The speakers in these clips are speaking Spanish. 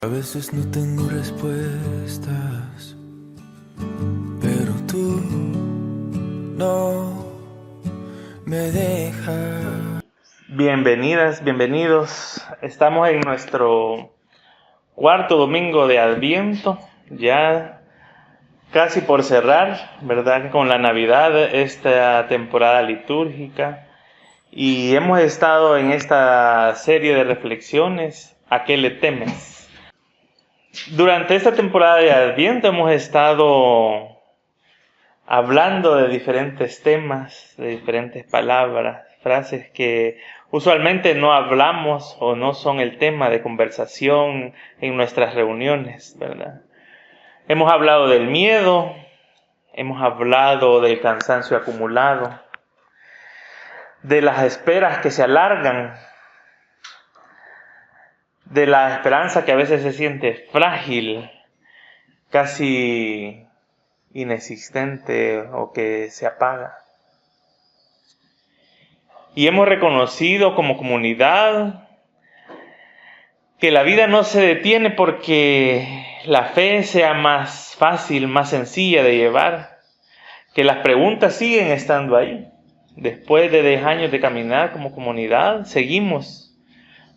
A veces no tengo respuestas, pero tú no me dejas. Bienvenidas, bienvenidos. Estamos en nuestro cuarto domingo de Adviento, ya casi por cerrar, ¿verdad? Con la Navidad, esta temporada litúrgica. Y hemos estado en esta serie de reflexiones, ¿a qué le temes? Durante esta temporada de Adviento hemos estado hablando de diferentes temas, de diferentes palabras, frases que usualmente no hablamos o no son el tema de conversación en nuestras reuniones, ¿verdad? Hemos hablado del miedo, hemos hablado del cansancio acumulado, de las esperas que se alargan, de la esperanza que a veces se siente frágil, casi inexistente o que se apaga. Y hemos reconocido como comunidad que la vida no se detiene porque la fe sea más fácil, más sencilla de llevar, que las preguntas siguen estando ahí. Después de 10 años de caminar como comunidad, seguimos,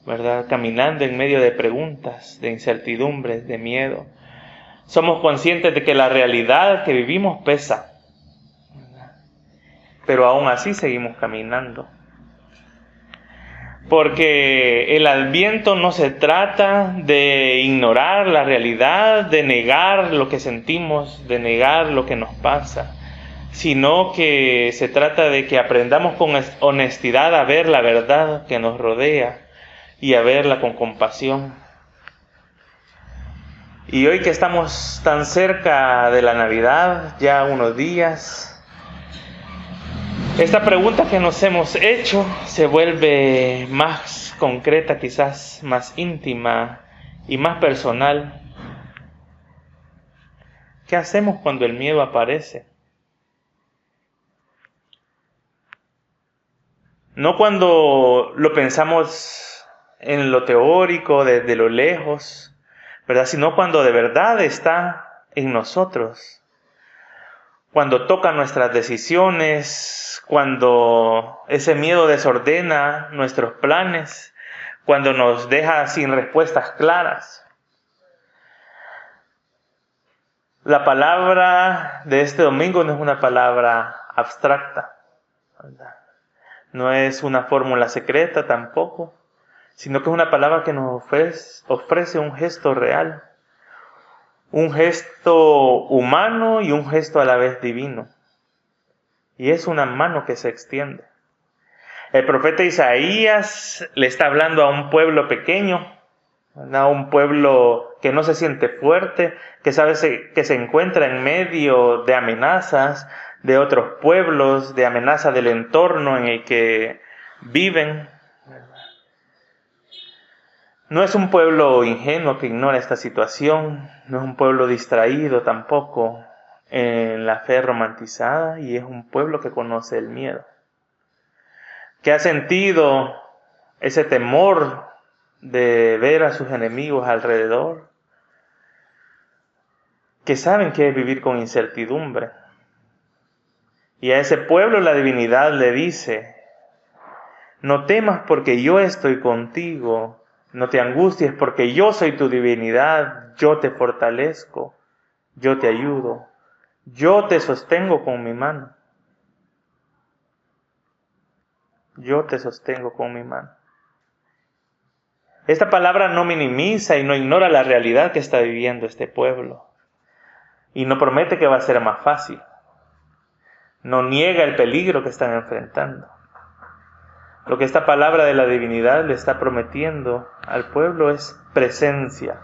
¿verdad? Caminando en medio de preguntas, de incertidumbres, de miedo. Somos conscientes de que la realidad que vivimos pesa, ¿verdad? Pero aún así seguimos caminando. Porque el Adviento no se trata de ignorar la realidad, de negar lo que sentimos, de negar lo que nos pasa, sino que se trata de que aprendamos con honestidad a ver la verdad que nos rodea y a verla con compasión. Y hoy que estamos tan cerca de la Navidad, ya unos días, esta pregunta que nos hemos hecho se vuelve más concreta, quizás más íntima y más personal. ¿Qué hacemos cuando el miedo aparece? No cuando lo pensamos en lo teórico, desde lo lejos, ¿verdad? Sino cuando de verdad está en nosotros. Cuando toca nuestras decisiones, cuando ese miedo desordena nuestros planes, cuando nos deja sin respuestas claras. La palabra de este domingo no es una palabra abstracta, ¿verdad? No es una fórmula secreta tampoco, sino que es una palabra que nos ofrece un gesto real, un gesto humano y un gesto a la vez divino. Y es una mano que se extiende. El profeta Isaías le está hablando a un pueblo pequeño, a un pueblo que no se siente fuerte, que sabe que se encuentra en medio de amenazas de otros pueblos, de amenazas del entorno en el que viven. No es un pueblo ingenuo que ignora esta situación, no es un pueblo distraído tampoco en la fe romantizada, y es un pueblo que conoce el miedo, que ha sentido ese temor de ver a sus enemigos alrededor, que saben que es vivir con incertidumbre. Y a ese pueblo la divinidad le dice: no temas porque yo estoy contigo, no te angusties porque yo soy tu divinidad, yo te fortalezco, yo te ayudo, yo te sostengo con mi mano. Yo te sostengo con mi mano. Esta palabra no minimiza y no ignora la realidad que está viviendo este pueblo. Y no promete que va a ser más fácil. No niega el peligro que están enfrentando. Lo que esta palabra de la divinidad le está prometiendo al pueblo es presencia,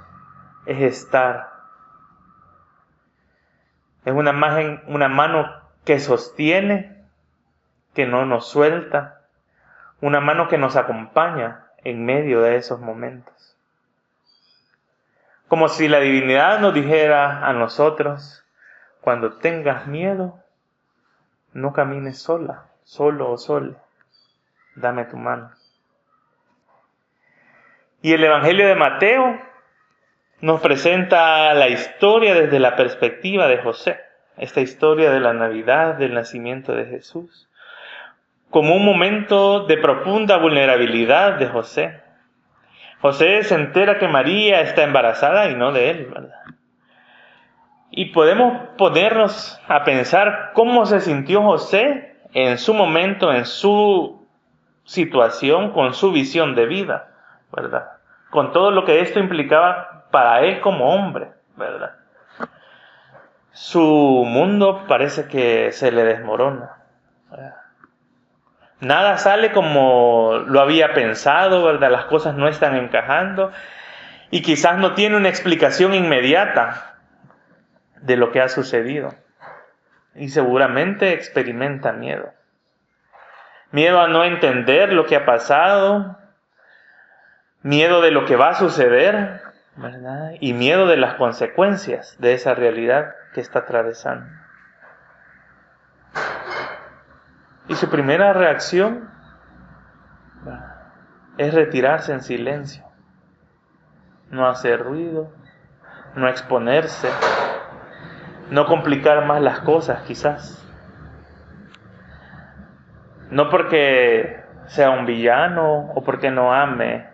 es estar. Es una mano que sostiene, que no nos suelta, una mano que nos acompaña en medio de esos momentos. Como si la divinidad nos dijera a nosotros: cuando tengas miedo, no camines sola, solo o sola, dame tu mano. Y el Evangelio de Mateo nos presenta la historia desde la perspectiva de José, esta historia de la Navidad, del nacimiento de Jesús, como un momento de profunda vulnerabilidad de José. José se entera que María está embarazada y no de él, ¿verdad? Y podemos ponernos a pensar cómo se sintió José en su momento, en su situación, con su visión de vida, ¿verdad? Con todo lo que esto implicaba para él como hombre, ¿verdad? Su mundo parece que se le desmorona, ¿verdad? Nada sale como lo había pensado, ¿verdad? Las cosas no están encajando y quizás no tiene una explicación inmediata de lo que ha sucedido. Y seguramente experimenta miedo. Miedo a no entender lo que ha pasado, miedo de lo que va a suceder, ¿verdad? Y miedo de las consecuencias de esa realidad que está atravesando. Y su primera reacción es retirarse en silencio, no hacer ruido, no exponerse, no complicar más las cosas quizás. No porque sea un villano o porque no ame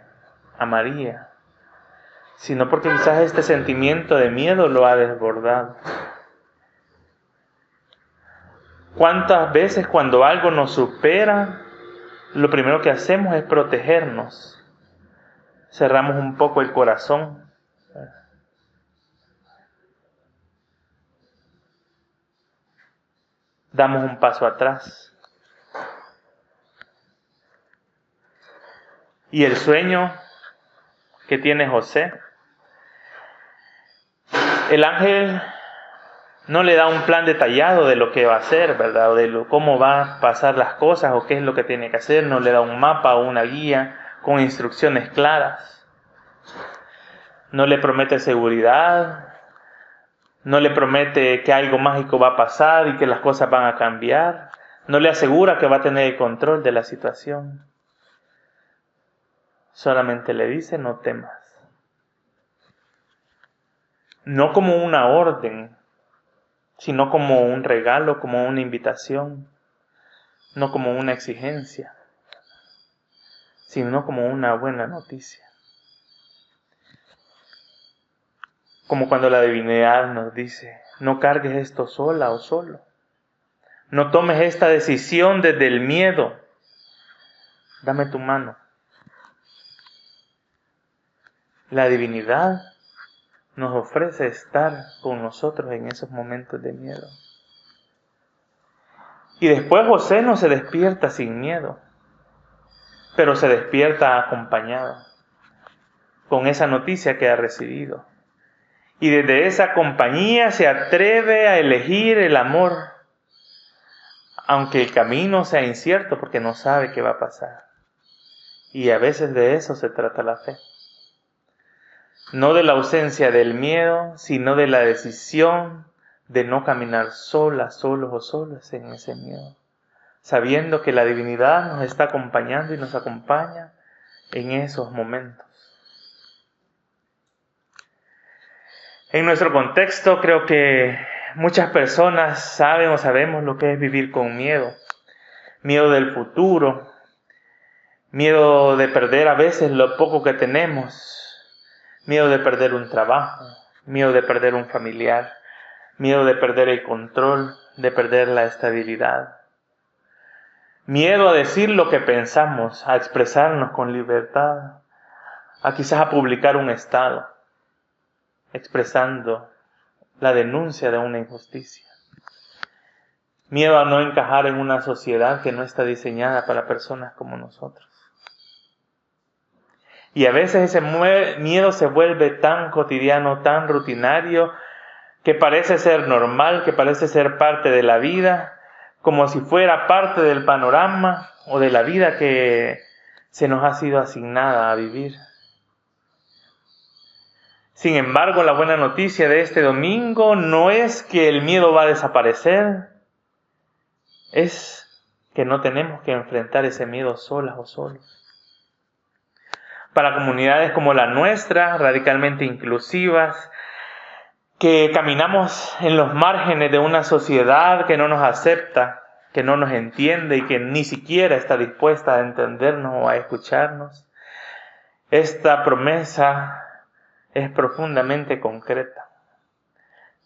a María, sino porque quizás este sentimiento de miedo lo ha desbordado. ¿Cuántas veces cuando algo nos supera, lo primero que hacemos es protegernos? Cerramos un poco el corazón. Damos un paso atrás. Y el sueño que tiene José, el ángel no le da un plan detallado de lo que va a hacer, ¿verdad? O de cómo va a pasar las cosas o qué es lo que tiene que hacer. No le da un mapa o una guía con instrucciones claras. No le promete seguridad. No le promete que algo mágico va a pasar y que las cosas van a cambiar. No le asegura que va a tener el control de la situación. Solamente le dice: no temas. No como una orden, sino como un regalo, como una invitación, no como una exigencia, sino como una buena noticia. Como cuando la divinidad nos dice: no cargues esto sola o solo. No tomes esta decisión desde el miedo. Dame tu mano. La divinidad nos ofrece estar con nosotros en esos momentos de miedo. Y después José no se despierta sin miedo, pero se despierta acompañado con esa noticia que ha recibido. Y desde esa compañía se atreve a elegir el amor, aunque el camino sea incierto porque no sabe qué va a pasar. Y a veces de eso se trata la fe. No de la ausencia del miedo, sino de la decisión de no caminar solos o solas en ese miedo, sabiendo que la divinidad nos está acompañando y nos acompaña en esos momentos. En nuestro contexto creo que muchas personas saben o sabemos lo que es vivir con miedo. Miedo del futuro, miedo de perder a veces lo poco que tenemos, miedo de perder un trabajo, miedo de perder un familiar, miedo de perder el control, de perder la estabilidad. Miedo a decir lo que pensamos, a expresarnos con libertad, a quizás a publicar un estado, expresando la denuncia de una injusticia. Miedo a no encajar en una sociedad que no está diseñada para personas como nosotros. Y a veces ese miedo se vuelve tan cotidiano, tan rutinario, que parece ser normal, que parece ser parte de la vida, como si fuera parte del panorama o de la vida que se nos ha sido asignada a vivir. Sin embargo, la buena noticia de este domingo no es que el miedo va a desaparecer, es que no tenemos que enfrentar ese miedo solas o solos. para comunidades como la nuestra, radicalmente inclusivas, que caminamos en los márgenes de una sociedad que no nos acepta, que no nos entiende y que ni siquiera está dispuesta a entendernos o a escucharnos. Esta promesa es profundamente concreta.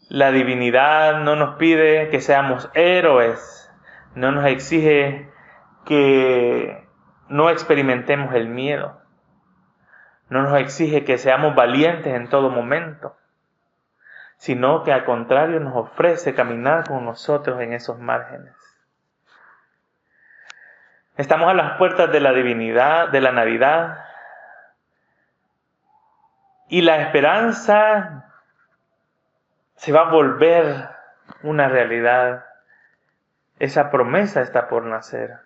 La divinidad no nos pide que seamos héroes, no nos exige que no experimentemos el miedo, no nos exige que seamos valientes en todo momento, sino que al contrario nos ofrece caminar con nosotros en esos márgenes. Estamos a las puertas de la divinidad, de la Navidad, y la esperanza se va a volver una realidad. Esa promesa está por nacer.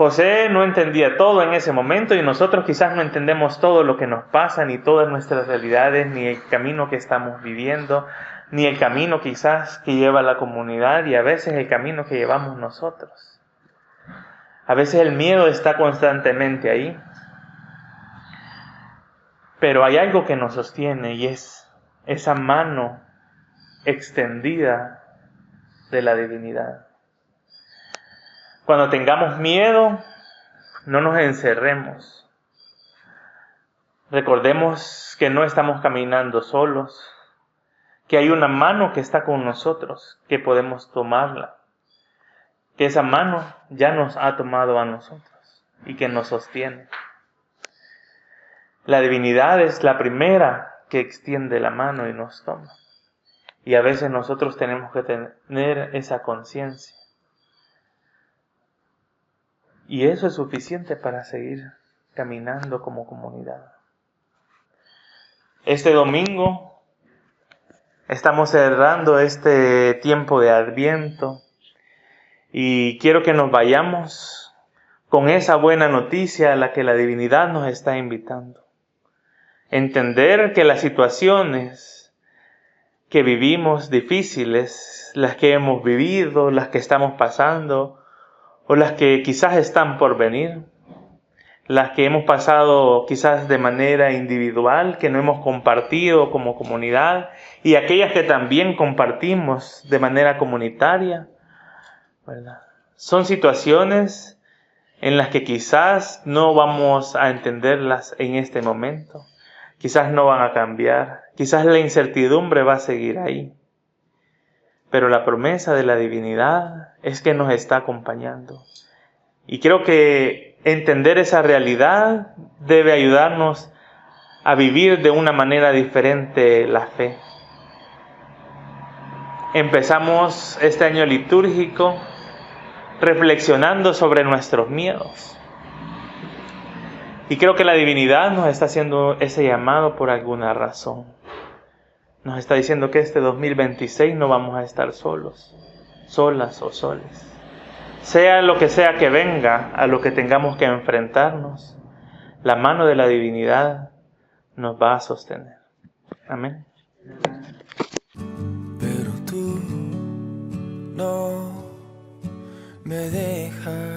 José no entendía todo en ese momento y nosotros quizás no entendemos todo lo que nos pasa, ni todas nuestras realidades, ni el camino que estamos viviendo, ni el camino quizás que lleva la comunidad y a veces el camino que llevamos nosotros. A veces el miedo está constantemente ahí, pero hay algo que nos sostiene y es esa mano extendida de la divinidad. Cuando tengamos miedo, no nos encerremos. Recordemos que no estamos caminando solos, que hay una mano que está con nosotros, que podemos tomarla, que esa mano ya nos ha tomado a nosotros y que nos sostiene. La divinidad es la primera que extiende la mano y nos toma. Y a veces nosotros tenemos que tener esa conciencia. Y eso es suficiente para seguir caminando como comunidad. Este domingo estamos cerrando este tiempo de Adviento y quiero que nos vayamos con esa buena noticia a la que la divinidad nos está invitando. Entender que las situaciones que vivimos difíciles, las que hemos vivido, las que estamos pasando, o las que quizás están por venir, las que hemos pasado quizás de manera individual, que no hemos compartido como comunidad, y aquellas que también compartimos de manera comunitaria, ¿verdad? Son situaciones en las que quizás no vamos a entenderlas en este momento, quizás no van a cambiar, quizás la incertidumbre va a seguir ahí. Pero la promesa de la divinidad es que nos está acompañando. Y creo que entender esa realidad debe ayudarnos a vivir de una manera diferente la fe. Empezamos este año litúrgico reflexionando sobre nuestros miedos. Y creo que la divinidad nos está haciendo ese llamado por alguna razón. Nos está diciendo que este 2026 no vamos a estar solos, solas o soles. Sea lo que sea que venga, a lo que tengamos que enfrentarnos, la mano de la divinidad nos va a sostener. Amén. Pero tú no me dejas.